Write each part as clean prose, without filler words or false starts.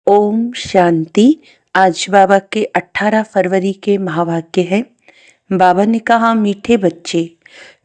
ओम शांति। आज बाबा के 18 फरवरी के महावाक्य है। बाबा ने कहा, मीठे बच्चे,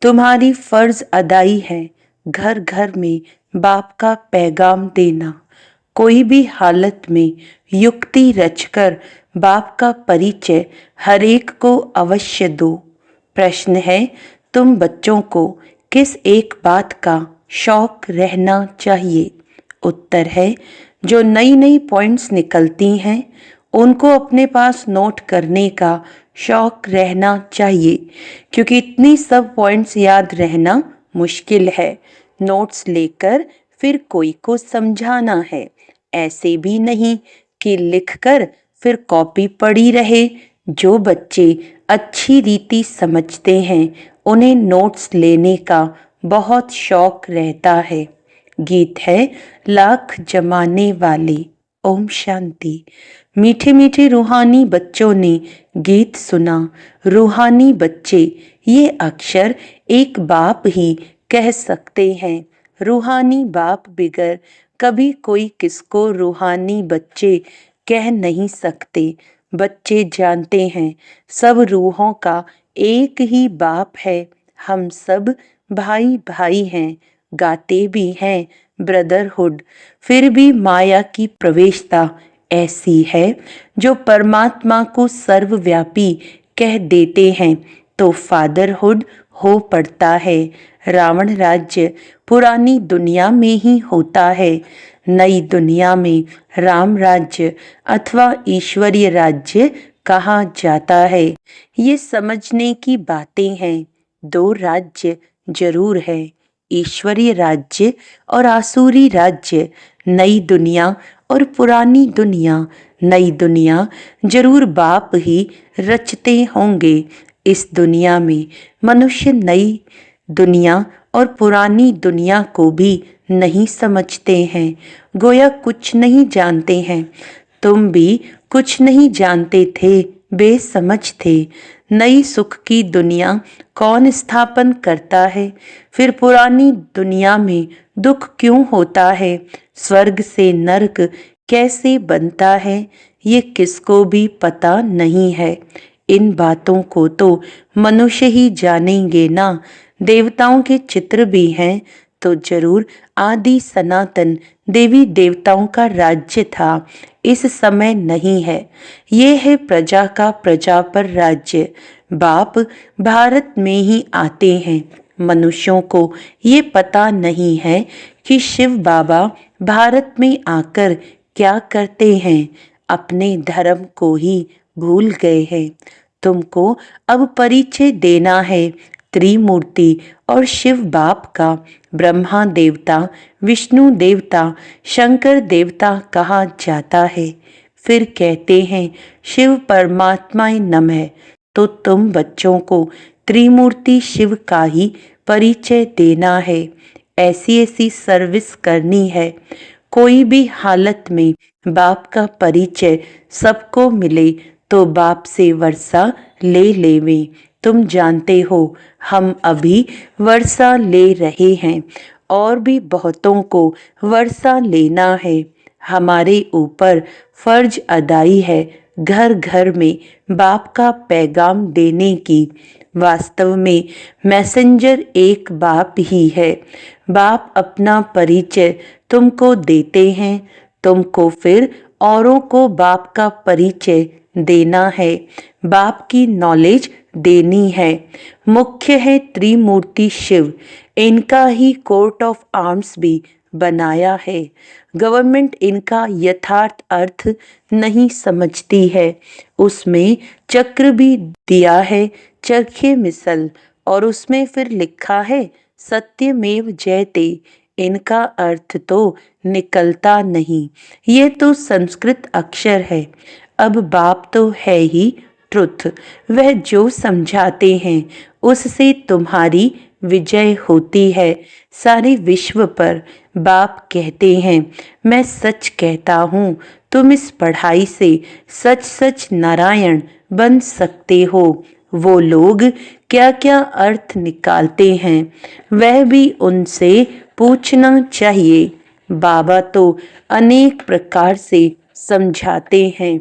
तुम्हारी फर्ज अदाई है घर घर में बाप का पैगाम देना। कोई भी हालत में युक्ति रचकर बाप का परिचय हरेक को अवश्य दो। प्रश्न है, तुम बच्चों को किस एक बात का शौक रहना चाहिए? उत्तर है, जो नई नई पॉइंट्स निकलती हैं उनको अपने पास नोट करने का शौक रहना चाहिए, क्योंकि इतनी सब पॉइंट्स याद रहना मुश्किल है। नोट्स लेकर फिर कोई को समझाना है, ऐसे भी नहीं कि लिखकर फिर कॉपी पड़ी रहे। जो बच्चे अच्छी रीति समझते हैं उन्हें नोट्स लेने का बहुत शौक रहता है। गीत है, लाख जमाने वाले। ओम शांति। मीठे मीठे रूहानी बच्चों ने गीत सुना। रूहानी बच्चे ये अक्षर एक बाप ही कह सकते हैं। रूहानी बाप बिगर कभी कोई किसको रूहानी बच्चे कह नहीं सकते। बच्चे जानते हैं सब रूहों का एक ही बाप है। हम सब भाई भाई हैं, गाते भी हैं ब्रदरहुड। फिर भी माया की प्रवेशता ऐसी है जो परमात्मा को सर्वव्यापी कह देते हैं तो फादरहुड हो पड़ता है। रावण राज्य पुरानी दुनिया में ही होता है, नई दुनिया में राम राज्य अथवा ईश्वरीय राज्य कहा जाता है। ये समझने की बातें हैं। दो राज्य जरूर है, ईश्वरीय राज्य और आसुरी राज्य। नई दुनिया और पुरानी दुनिया। नई दुनिया जरूर बाप ही रचते होंगे। इस दुनिया में मनुष्य नई दुनिया और पुरानी दुनिया को भी नहीं समझते हैं, गोया कुछ नहीं जानते हैं। तुम भी कुछ नहीं जानते थे, बेसमझ थे। नई सुख की दुनिया कौन स्थापन करता है? फिर पुरानी दुनिया में दुख क्यों होता है? स्वर्ग से नरक कैसे बनता है? ये किसको भी पता नहीं है। इन बातों को तो मनुष्य ही जानेंगे ना। देवताओं के चित्र भी हैं तो जरूर आदि सनातन देवी देवताओं का राज्य था, इस समय नहीं है। ये है प्रजा का प्रजा पर राज्य। बाप भारत में ही आते हैं। मनुष्यों को ये पता नहीं है कि शिव बाबा भारत में आकर क्या करते हैं। अपने धर्म को ही भूल गए हैं। तुमको अब परिचय देना है त्रिमूर्ति और शिव बाप का। ब्रह्मा देवता, विष्णु देवता, शंकर देवता कहा जाता है। फिर कहते हैं शिव परमात्माए नमः। तो तुम बच्चों को त्रिमूर्ति शिव का ही परिचय देना है। ऐसी ऐसी सर्विस करनी है। कोई भी हालत में बाप का परिचय सबको मिले तो बाप से वर्षा ले लेवे। तुम जानते हो हम अभी वर्षा ले रहे हैं और भी बहुतों को वर्षा लेना है। हमारे ऊपर फर्ज अदाई है घर घर में बाप का पैगाम देने की। वास्तव में मैसेंजर एक बाप ही है। बाप अपना परिचय तुमको देते हैं, तुमको फिर औरों को बाप का परिचय देना है, बाप की नॉलेज देनी है। मुख्य है त्रिमूर्ति शिव। इनका ही कोर्ट ऑफ आर्म्स भी बनाया है। गवर्नमेंट इनका यथार्थ अर्थ नहीं समझती है। उसमें चक्र भी दिया है, चरखे मिसल, और उसमें फिर लिखा है सत्यमेव जयते। इनका अर्थ तो निकलता नहीं। ये तो संस्कृत अक्षर है। अब बाप तो है ही ट्रुथ। वह जो समझाते हैं उससे तुम्हारी विजय होती है सारे विश्व पर। बाप कहते हैं मैं सच कहता हूँ, तुम इस पढ़ाई से सच सच नारायण बन सकते हो। वो लोग क्या क्या अर्थ निकालते हैं वह भी उनसे पूछना चाहिए। बाबा तो अनेक प्रकार से समझाते हैं।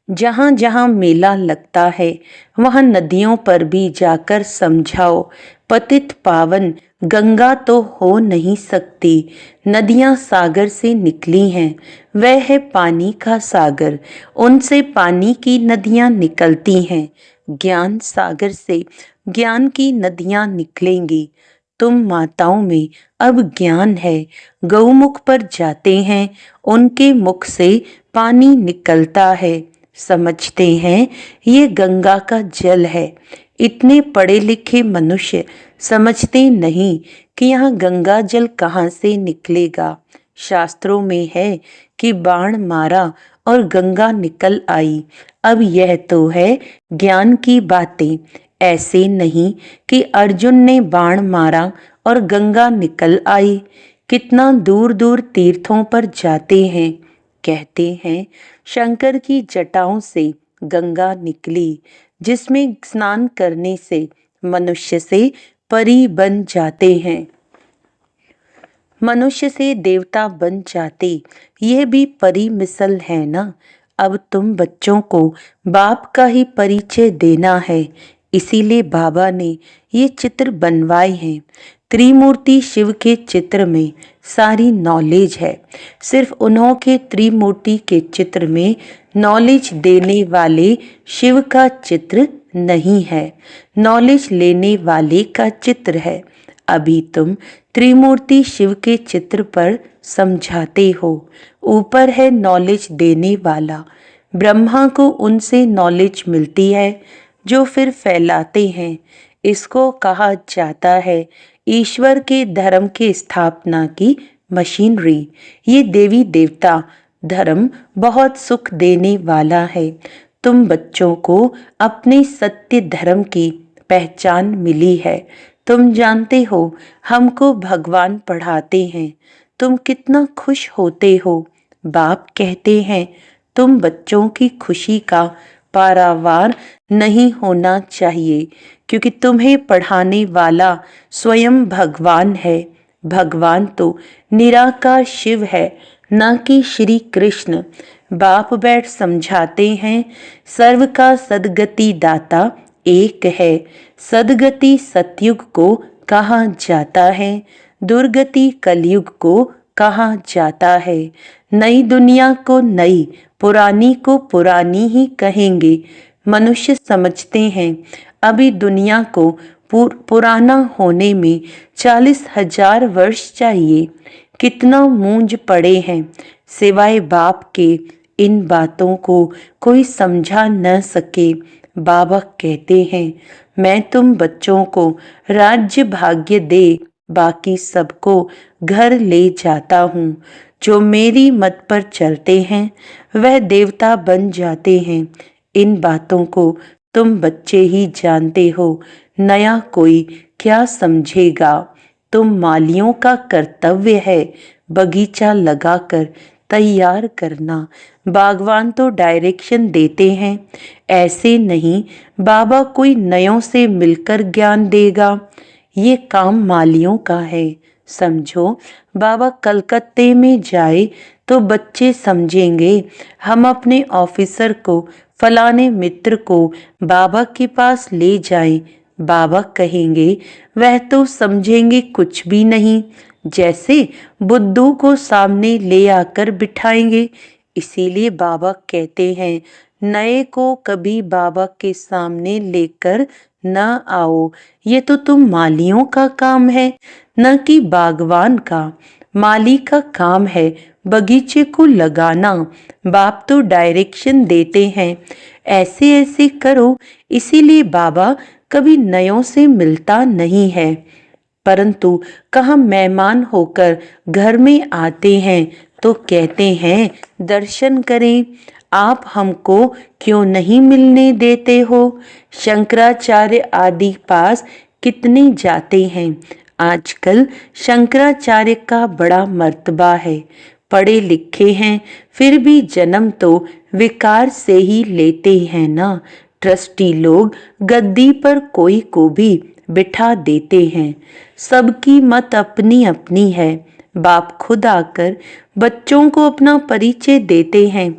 जहाँ जहाँ मेला लगता है वहाँ नदियों पर भी जाकर समझाओ, पतित पावन गंगा तो हो नहीं सकती, नदियाँ सागर से निकली हैं, वह है पानी का सागर, उनसे पानी की नदियाँ निकलती हैं। ज्ञान सागर से ज्ञान की नदियाँ निकलेंगी। तुम माताओं में अब ज्ञान है, गौमुख पर जाते हैं, उनके मुख से पानी निकलता है। समझते हैं ये गंगा का जल है। इतने पढ़े लिखे मनुष्य समझते नहीं कि यहाँ गंगा जल कहाँ से निकलेगा। शास्त्रों में है कि बाण मारा और गंगा निकल आई। अब यह तो है ज्ञान की बातें, ऐसे नहीं कि अर्जुन ने बाण मारा और गंगा निकल आई। कितना दूर दूर तीर्थों पर जाते हैं, कहते हैं शंकर की जटाओं से गंगा निकली, जिसमें स्नान करने से मनुष्य से परी बन जाते हैं, मनुष्य से देवता बन जाते। ये भी परी मिसल है ना। अब तुम बच्चों को बाप का ही परिचय देना है, इसीलिए बाबा ने ये चित्र बनवाए हैं। त्रिमूर्ति शिव के चित्र में सारी नॉलेज है। सिर्फ उन्हों के त्रिमूर्ति के चित्र में नॉलेज देने वाले शिव का चित्र नहीं है, नॉलेज लेने वाले का चित्र है। अभी तुम त्रिमूर्ति शिव के चित्र पर समझाते हो। ऊपर है नॉलेज देने वाला, ब्रह्मा को उनसे नॉलेज मिलती है जो फिर फैलाते हैं। इसको कहा जाता है ईश्वर के धर्म की स्थापना की मशीनरी। ये देवी देवता धर्म बहुत सुख देने वाला है। तुम बच्चों को अपने सत्य धर्म की पहचान मिली है। तुम जानते हो हमको भगवान पढ़ाते हैं, तुम कितना खुश होते हो। बाप कहते हैं तुम बच्चों की खुशी का पारावार नहीं होना चाहिए, क्योंकि तुम्हें पढ़ाने वाला स्वयं भगवान है। भगवान तो निराकार शिव है, न कि श्री कृष्ण। बाप बैठ समझाते हैं सर्व का सदगति दाता एक है। सदगति सतयुग को कहा जाता है, दुर्गति कलयुग को कहा जाता है। नई दुनिया को नई, पुरानी को पुरानी ही कहेंगे। मनुष्य समझते हैं अभी दुनिया को पुराना होने में 40,000 वर्ष चाहिए। कितना मूंज पड़े हैं, सिवाय बाप के इन बातों को कोई समझा न सके। बाबा कहते हैं मैं तुम बच्चों को राज्य भाग्य दे बाकी सबको घर ले जाता हूँ। जो मेरी मत पर चलते हैं वह देवता बन जाते हैं। इन बातों को तुम बच्चे ही जानते हो, नया कोई क्या समझेगा। तुम मालियों का कर्तव्य है बगीचा लगाकर तैयार करना। बागवान तो डायरेक्शन देते हैं, ऐसे नहीं बाबा कोई नयों से मिलकर ज्ञान देगा। ये काम मालियों का है। समझो बाबा कलकत्ते में जाए तो बच्चे समझेंगे हम अपने ऑफिसर को, फलाने मित्र को बाबा के पास ले जाएं। बाबा कहेंगे वह तो समझेंगे कुछ भी नहीं, जैसे बुद्धू को सामने ले आकर बिठाएंगे। इसीलिए बाबा कहते हैं नए को कभी बाबा के सामने लेकर न आओ। ये तो तुम मालियों का काम है, न कि बागवान का। माली का काम है बगीचे को लगाना। बाप तो डायरेक्शन देते हैं ऐसे ऐसे करो। इसीलिए बाबा कभी नयों से मिलता नहीं है, परंतु कहाँ मेहमान होकर घर में आते हैं तो कहते हैं दर्शन करें। आप हमको क्यों नहीं मिलने देते हो। शंकराचार्य आदि पास कितने जाते हैं। आजकल शंकराचार्य का बड़ा मर्तबा है, पढ़े लिखे हैं फिर भी जन्म तो विकार से ही लेते हैं ना। ट्रस्टी लोग गद्दी पर कोई को भी बिठा देते हैं। सबकी मत अपनी अपनी है, बाप खुद आकर बच्चों को अपना परिचय देते हैं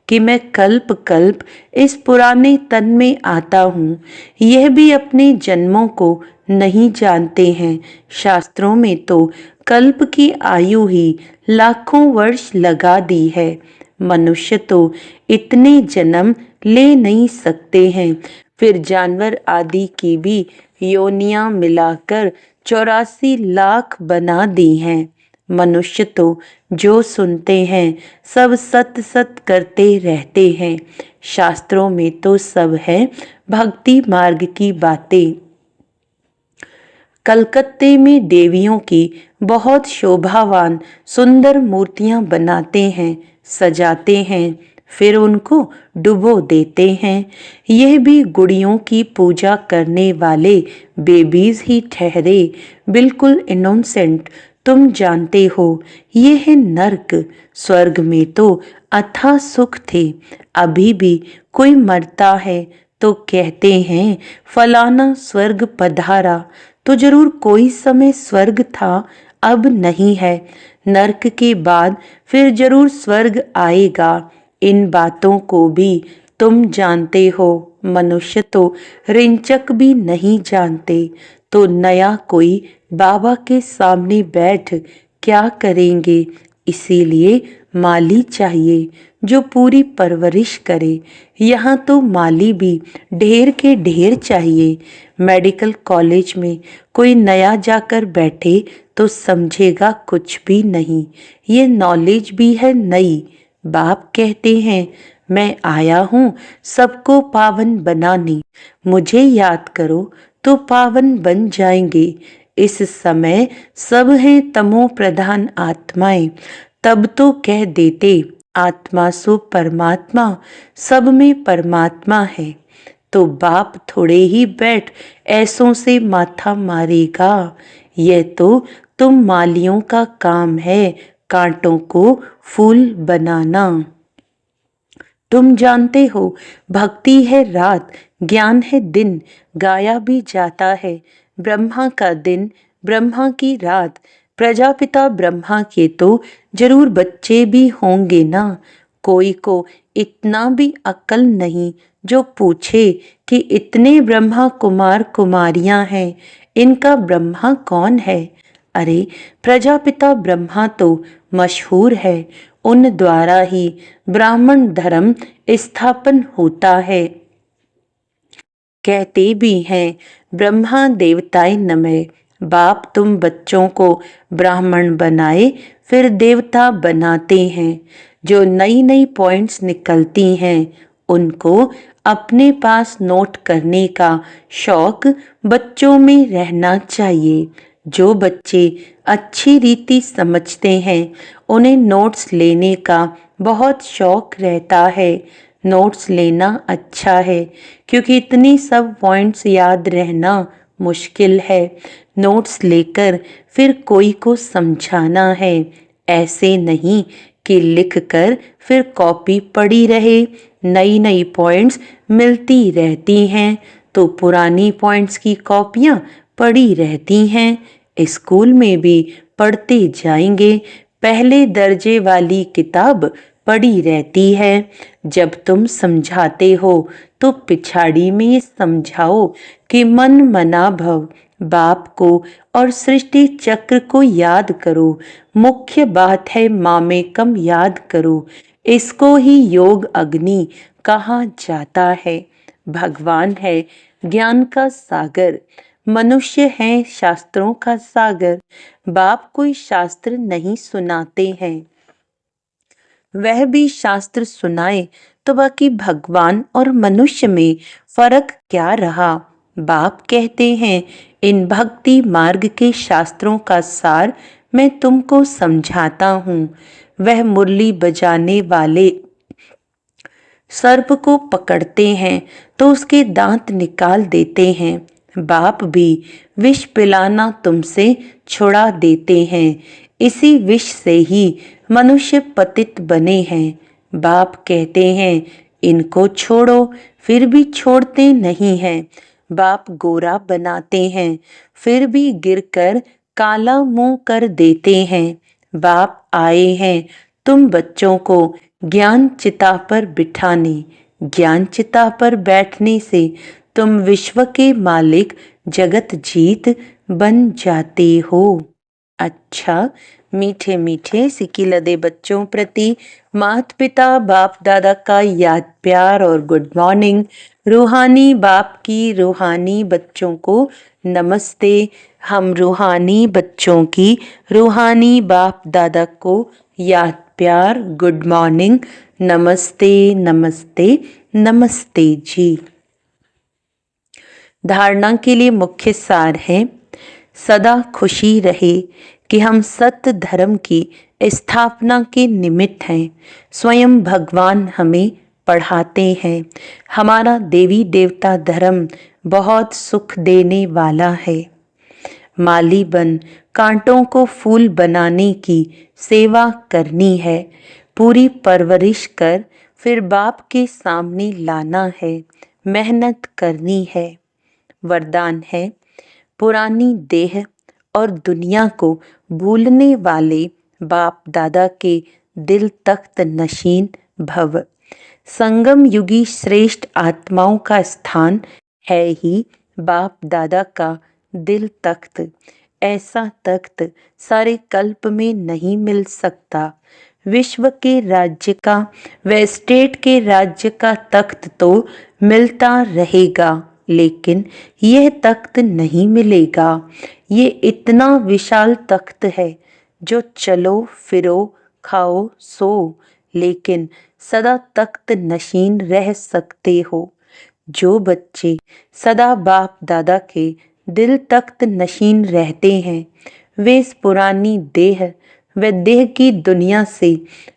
कि मैं कल्प कल्प इस पुराने तन में आता हूँ। यह भी अपने जन्मों को नहीं जानते हैं। शास्त्रों में तो कल्प की आयु ही लाखों वर्ष लगा दी है। मनुष्य तो इतने जन्म ले नहीं सकते हैं, फिर जानवर आदि की भी योनियां मिलाकर 84 लाख बना दी हैं। मनुष्य तो जो सुनते हैं सब सत सत करते रहते हैं। शास्त्रों में तो सब है भक्ति मार्ग की बातें। कलकत्ते में देवियों की बहुत शोभावान सुंदर मूर्तियां बनाते हैं, सजाते हैं, फिर उनको डुबो देते हैं। यह भी गुड़ियों की पूजा करने वाले बेबीज ही ठहरे, बिल्कुल इनोसेंट। तुम जानते हो ये है नर्क। स्वर्ग में तो अथाह सुख थे। अभी भी कोई मरता है तो कहते हैं फलाना स्वर्ग पधारा, तो जरूर कोई समय स्वर्ग था, अब नहीं है। नर्क के बाद फिर जरूर स्वर्ग आएगा। इन बातों को भी तुम जानते हो। मनुष्य तो रिंचक भी नहीं जानते, तो नया कोई बाबा के सामने बैठ क्या करेंगे। इसीलिए माली चाहिए जो पूरी परवरिश करे। यहाँ तो माली भी ढेर के ढेर चाहिए। मेडिकल कॉलेज में कोई नया जाकर बैठे तो समझेगा कुछ भी नहीं। ये नॉलेज भी है नई। बाप कहते हैं मैं आया हूँ सबको पावन बनाने। मुझे याद करो तो पावन बन जाएंगे। इस समय सब हैं तमो प्रधान आत्माएं। तब तो कह देते आत्मा सो परमात्मा, सब में परमात्मा है। तो बाप थोड़े ही बैठ ऐसों से माथा मारेगा। यह तो तुम मालियों का काम है, कांटों को फूल बनाना। तुम जानते हो भक्ति है रात, ज्ञान है दिन, गाया भी जाता है ब्रह्मा का दिन, ब्रह्मा की रात। प्रजापिता ब्रह्मा के तो जरूर बच्चे भी होंगे ना। कोई को इतना भी अक्ल नहीं जो पूछे कि इतने ब्रह्मा कुमार कुमारियां हैं, इनका ब्रह्मा कौन है। अरे प्रजापिता ब्रह्मा तो मशहूर है, उन द्वारा ही ब्राह्मण धर्म स्थापन होता है। कहते भी हैं ब्रह्मा देवताय नमः। बाप तुम बच्चों को ब्राह्मण बनाए फिर देवता बनाते हैं। जो नई नई पॉइंट्स निकलती हैं उनको अपने पास नोट करने का शौक बच्चों में रहना चाहिए। जो बच्चे अच्छी रीति समझते हैं उन्हें नोट्स लेने का बहुत शौक रहता है। नोट्स लेना अच्छा है क्योंकि इतनी सब पॉइंट्स याद रहना मुश्किल है। नोट्स लेकर फिर कोई को समझाना है, ऐसे नहीं कि लिखकर फिर कॉपी पड़ी रहे। नई नई पॉइंट्स मिलती रहती हैं तो पुरानी पॉइंट्स की कॉपियां पड़ी रहती हैं। स्कूल में भी पढ़ते जाएंगे, पहले दर्जे वाली किताब पड़ी रहती है। जब तुम समझाते हो तो पिछाड़ी में समझाओ कि मन मना भव। बाप को और सृष्टि चक्र को याद करो। मुख्य बात है मामेकम याद करो। इसको ही योग अग्नि कहा जाता है। भगवान है ज्ञान का सागर, मनुष्य है शास्त्रों का सागर। बाप कोई शास्त्र नहीं सुनाते हैं, वह भी शास्त्र सुनाए तो बाकी भगवान और मनुष्य में फर्क क्या रहा। बाप कहते हैं इन भक्ति मार्ग के शास्त्रों का सार मैं तुमको समझाता हूँ। वह मुरली बजाने वाले सर्प को पकड़ते हैं तो उसके दांत निकाल देते हैं। बाप भी विष पिलाना तुमसे छुड़ा देते हैं। इसी विष से ही मनुष्य पतित बने हैं। बाप कहते हैं इनको छोड़ो, फिर भी छोड़ते नहीं हैं। बाप गोरा बनाते हैं फिर भी गिरकर काला मुंह कर देते हैं। बाप आए हैं तुम बच्चों को ज्ञान चिता पर बिठाने। ज्ञान चिता पर बैठने से तुम विश्व के मालिक जगत जीत बन जाते हो। अच्छा, मीठे मीठे सिक्की लदे बच्चों प्रति माता पिता बाप दादा का याद प्यार और गुड मॉर्निंग। रूहानी बाप की रूहानी बच्चों को नमस्ते। हम रूहानी बच्चों की रूहानी बाप दादा को याद प्यार गुड मॉर्निंग। नमस्ते नमस्ते नमस्ते जी। धारणा के लिए मुख्य सार है, सदा खुशी रहे कि हम सत्य धर्म की स्थापना के निमित्त हैं। स्वयं भगवान हमें पढ़ाते हैं। हमारा देवी देवता धर्म बहुत सुख देने वाला है। माली बन कांटों को फूल बनाने की सेवा करनी है। पूरी परवरिश कर फिर बाप के सामने लाना है। मेहनत करनी है। वरदान है, पुरानी देह और दुनिया को भूलने वाले बाप दादा के दिल तख्त नशीन भव। संगम युगी श्रेष्ठ आत्माओं का स्थान है ही बाप दादा का दिल तख्त। ऐसा तख्त सारे कल्प में नहीं मिल सकता। विश्व के राज्य का व स्टेट के राज्य का तख्त तो मिलता रहेगा, लेकिन यह तख्त नहीं मिलेगा। ये इतना विशाल तख्त है जो चलो फिरो खाओ सो, लेकिन सदा तख्त नशीन रह सकते हो। जो बच्चे सदा बाप दादा के दिल तख्त नशीन रहते हैं, वे इस पुरानी देह व देह की दुनिया से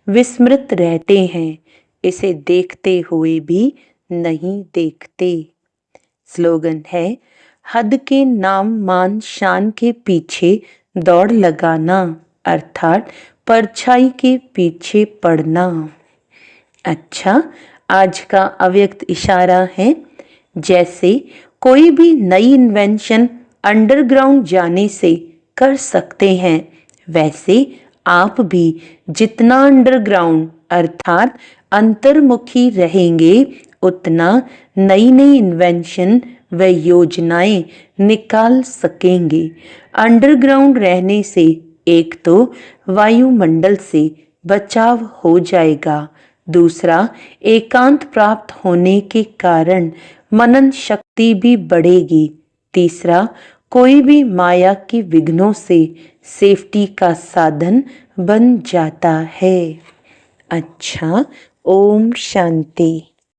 विस्मृत रहते हैं। इसे देखते हुए भी नहीं देखते। स्लोगन है, हद के नाम मान शान के पीछे दौड़ लगाना, अर्थात परछाई के पीछे पड़ना। अच्छा, आज का अव्यक्त इशारा है, जैसे कोई भी नई इन्वेंशन अंडरग्राउंड जाने से कर सकते हैं, वैसे आप भी जितना अंडरग्राउंड अर्थात अंतर्मुखी रहेंगे, उतना नई नई इन्वेंशन व योजनाएं निकाल सकेंगे। अंडरग्राउंड रहने से एक तो वायुमंडल से बचाव हो जाएगा, दूसरा एकांत प्राप्त होने के कारण मनन शक्ति भी बढ़ेगी, तीसरा कोई भी माया के विघ्नों से सेफ्टी का साधन बन जाता है। अच्छा, ओम शांति।